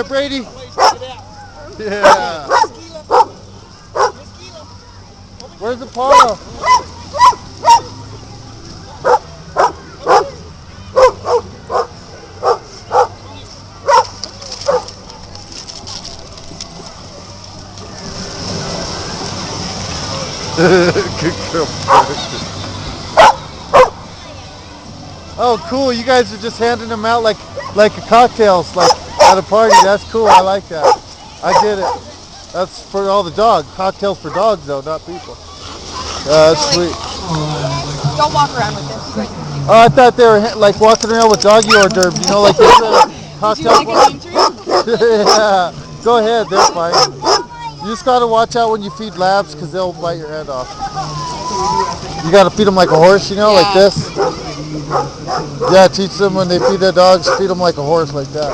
there, Brady. Yeah. Where's Apollo? Good girl. Oh, cool. You guys are just handing them out like cocktails, like at a party. That's cool. I like that. I get it. That's for all the dogs. Cocktails for dogs, though, not people. That's sweet. Don't walk around with this. Oh, I thought they were like walking around with doggy hors d'oeuvres. You know, like those cocktail bars. Yeah. Go ahead. They're fine. You just gotta watch out when you feed labs because they'll bite your head off. You gotta feed them like a horse, you know, like this. Yeah, teach them when they feed their dogs, feed them like a horse, like that.